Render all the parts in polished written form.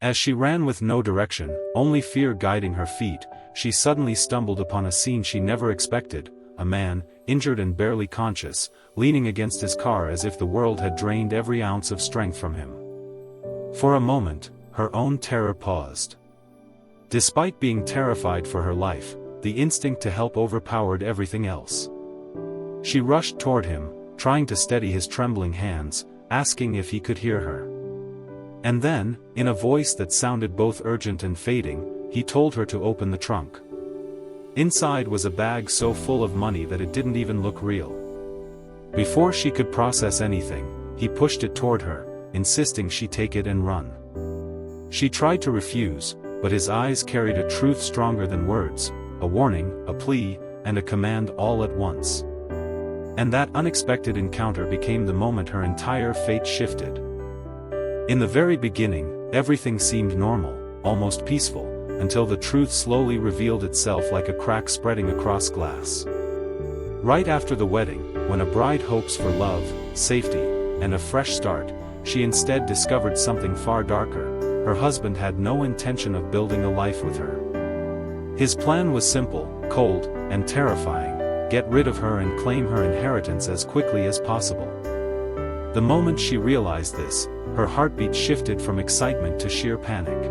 As she ran with no direction, only fear guiding her feet, she suddenly stumbled upon a scene she never expected: a man, injured and barely conscious, leaning against his car as if the world had drained every ounce of strength from him. For a moment, her own terror paused. Despite being terrified for her life, the instinct to help overpowered everything else. She rushed toward him, trying to steady his trembling hands, asking if he could hear her. And then, in a voice that sounded both urgent and fading, he told her to open the trunk. Inside was a bag so full of money that it didn't even look real. Before she could process anything, he pushed it toward her, insisting she take it and run. She tried to refuse, but his eyes carried a truth stronger than words, a warning, a plea, and a command all at once. And that unexpected encounter became the moment her entire fate shifted. In the very beginning, everything seemed normal, almost peaceful, until the truth slowly revealed itself like a crack spreading across glass. Right after the wedding, when a bride hopes for love, safety, and a fresh start, she instead discovered something far darker. Her husband had no intention of building a life with her. His plan was simple, cold, and terrifying: get rid of her and claim her inheritance as quickly as possible. The moment she realized this, her heartbeat shifted from excitement to sheer panic.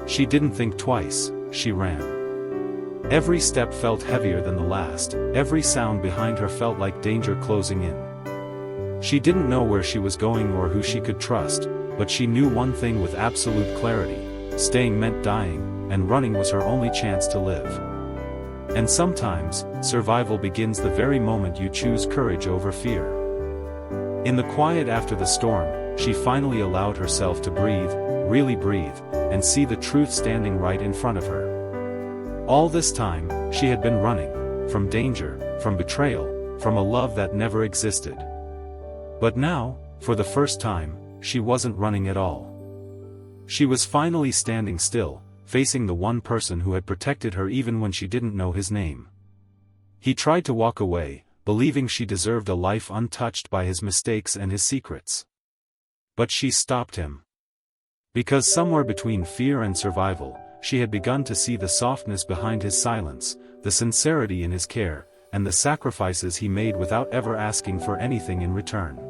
She didn't think twice, she ran. Every step felt heavier than the last, every sound behind her felt like danger closing in. She didn't know where she was going or who she could trust, but she knew one thing with absolute clarity: staying meant dying, and running was her only chance to live. And sometimes, survival begins the very moment you choose courage over fear. In the quiet after the storm, she finally allowed herself to breathe, really breathe, and see the truth standing right in front of her. All this time, she had been running, from danger, from betrayal, from a love that never existed. But now, for the first time, she wasn't running at all. She was finally standing still, facing the one person who had protected her even when she didn't know his name. He tried to walk away, believing she deserved a life untouched by his mistakes and his secrets. But she stopped him. Because somewhere between fear and survival, she had begun to see the softness behind his silence, the sincerity in his care, and the sacrifices he made without ever asking for anything in return.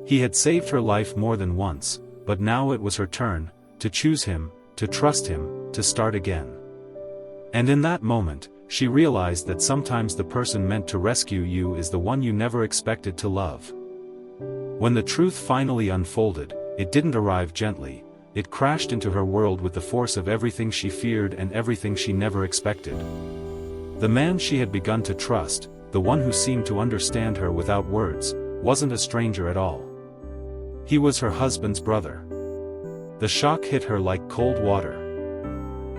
He had saved her life more than once, but now it was her turn, to choose him, to trust him, to start again. And in that moment, she realized that sometimes the person meant to rescue you is the one you never expected to love. When the truth finally unfolded, it didn't arrive gently. It crashed into her world with the force of everything she feared and everything she never expected. The man she had begun to trust, the one who seemed to understand her without words, wasn't a stranger at all. He was her husband's brother. The shock hit her like cold water.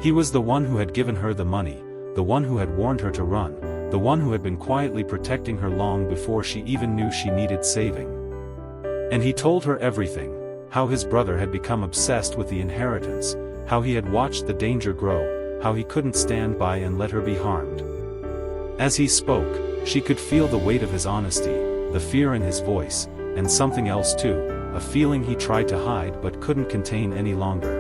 He was the one who had given her the money, the one who had warned her to run, the one who had been quietly protecting her long before she even knew she needed saving. And he told her everything: how his brother had become obsessed with the inheritance, how he had watched the danger grow, how he couldn't stand by and let her be harmed. As he spoke, she could feel the weight of his honesty, the fear in his voice, and something else too, a feeling he tried to hide but couldn't contain any longer.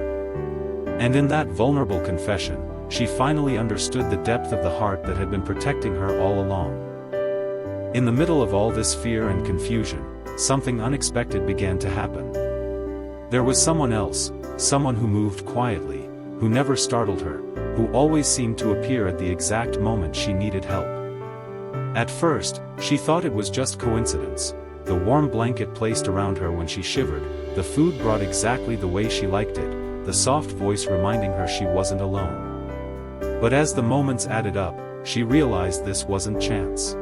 And in that vulnerable confession, she finally understood the depth of the heart that had been protecting her all along. In the middle of all this fear and confusion, something unexpected began to happen. There was someone else, someone who moved quietly, who never startled her, who always seemed to appear at the exact moment she needed help. At first, she thought it was just coincidence: the warm blanket placed around her when she shivered, the food brought exactly the way she liked it, the soft voice reminding her she wasn't alone. But as the moments added up, she realized this wasn't chance.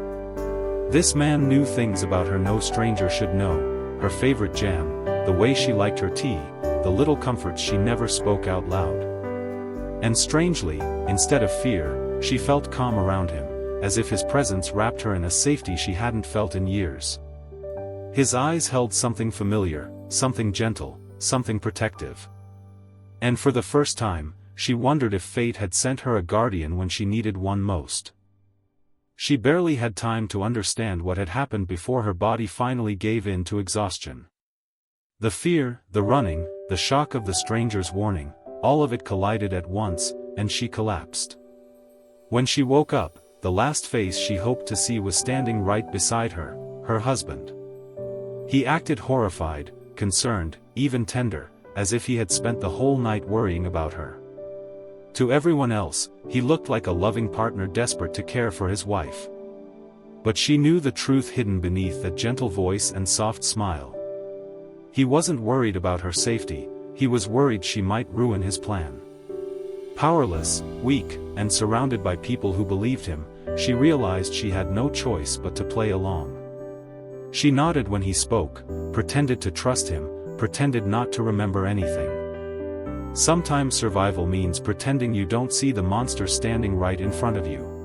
This man knew things about her no stranger should know: her favorite jam, the way she liked her tea, the little comforts she never spoke out loud. And strangely, instead of fear, she felt calm around him, as if his presence wrapped her in a safety she hadn't felt in years. His eyes held something familiar, something gentle, something protective. And for the first time, she wondered if fate had sent her a guardian when she needed one most. She barely had time to understand what had happened before her body finally gave in to exhaustion. The fear, the running, the shock of the stranger's warning, all of it collided at once, and she collapsed. When she woke up, the last face she hoped to see was standing right beside her, her husband. He acted horrified, concerned, even tender, as if he had spent the whole night worrying about her. To everyone else, he looked like a loving partner desperate to care for his wife. But she knew the truth hidden beneath that gentle voice and soft smile. He wasn't worried about her safety, he was worried she might ruin his plan. Powerless, weak, and surrounded by people who believed him, she realized she had no choice but to play along. She nodded when he spoke, pretended to trust him, pretended not to remember anything. Sometimes survival means pretending you don't see the monster standing right in front of you.